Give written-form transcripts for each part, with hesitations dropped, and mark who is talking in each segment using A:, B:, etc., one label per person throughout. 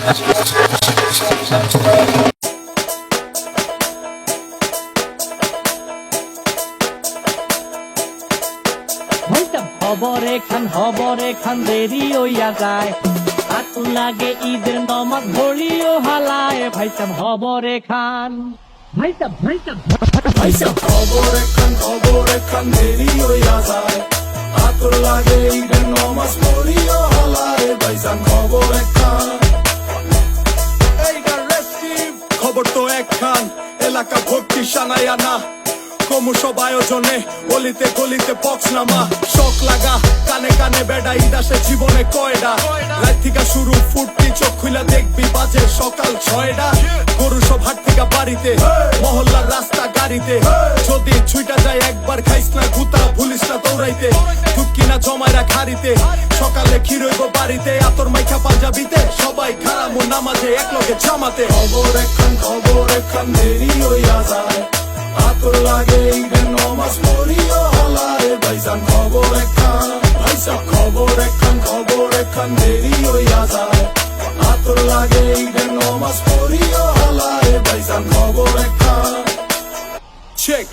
A: খবরে খান দেরি হইয়া যায়, আতুল লাগে ঈদের নমাজ ভরিও হালায়। ভাই সাব খবরে খান, ভাই সাব
B: খবরে খান দেরি হইয়া যায়, আতুল লাগে ঈদের নমাজ ভরিও হালায়। ভাই সাব খবরে খান, খবর তো একখান, এলাকা ভর্তি সানায় আনা। ক্রমশ আয়োজনে গলিতে গলিতে বক্স নামা, শখ লাগা কানে কানে বেড়া। ঈদ আসে জীবনে কয়ডা, রাত থেকে শুরু ফুটতি, চোখ খুইলা দেখবি বাজে সকাল 6টা। গরু সব হাট থেকে বাড়িতে, মহল্লার রাস্তা গাড়িতে। যদি ছুইটা যায় একবার খাইস না গুতা, ভুলিস না দৌড়াইতে। দুধ কিনা জমাইরা খাড়িতে, সকালে ক্ষীর হইব বাড়িতে। আতর মাইখা পাঞ্জাবিতে, সবাই খারামু নামাজে একলগে জামাতে। খবর একখান দেরি হইয়া যায়, আতর লাগে ঈদের নমাজ পড়িও হালায়। ভাইজান খবর একখান, ভাইসাব খবর একখান দেরি হইয়া যায়, আতর লাগে ঈদের নমাজ পড়িও হালায়। ভাইজান খবর একখান। চেক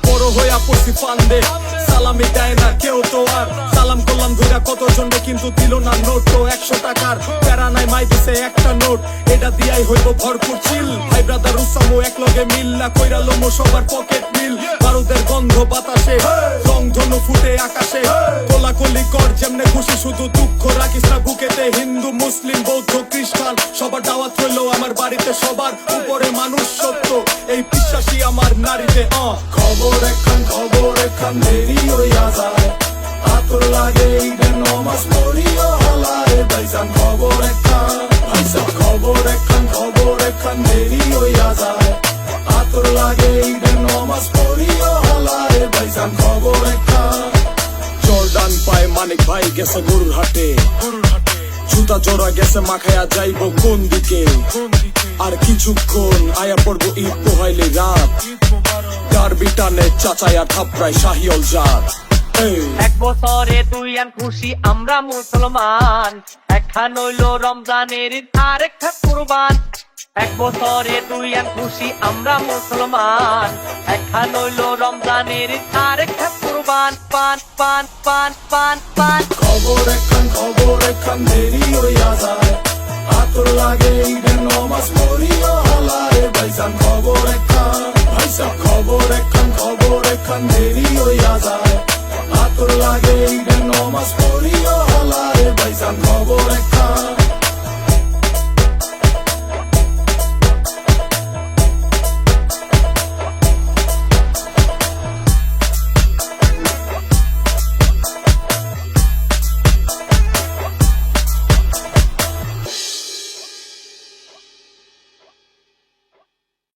B: বড় হইয়া পড়ছি ফান্দে, সালামি দেয় না কেউ তো আর। সালাম করলাম ধইরা কতজনে, কিন্তু দিল না নোট। তো 100 টাকার প্যারা নাই, মাই দিছে একটা নোট। এটা দিয়াই হইব ভরপুর চিল। ভাই ব্রাদার উসামো একলগে মিল না, কইরা লোমো সবার পকেট মিল। বারুদের গন্ধ বাতাসে, রং ধনু ফুটে আকাশে। কোলাকুলি কর যেমনে খুশি, শুধু দুঃখ রাখিস না বুকেতে। হিন্দু মুসলিম বৌদ্ধ খ্রিস্টান সবার দাওয়াত হইলো আমার বাড়িতে। সবার উপরে মানুষ সত্য, এই বিশ্বাসী আমার নারীতে। খবর একখান দেরি হইয়া যায়, আতর লাগে ঈদের নমাজ পড়িও হালায়। ভাইজান খবর একখান, ভাইসাব খবর একখান দেরি হইয়া যায়, আতর লাগে ঈদের নমাজ পড়িও হালায়। ভাইজান খবর একখান। জর্ডান পায় মানিক ভাই গেছে গরুর হাটে, জুতা জোড়া গেছে মাখায়া যাইব কোন দিকে। আর কিছুক্ষণ আয়া পড়বো ঈদ পোহাইলে রাত, ডারবি টানে চাচায়া থাপড়ায় শাহিওল জাত।
A: এক বছরে তুই আন খুশি আমরা মুসলমান, একখান হইল রমজানের ঈদ আর একটা কুরবান। এক বছরে তুই আন খুশি আমরা মুসলমান, একখান হইল রমজানের ঈদ আর একটা কুরবান। পান পান পান পান পান
B: খবর একখান দেরি হইয়া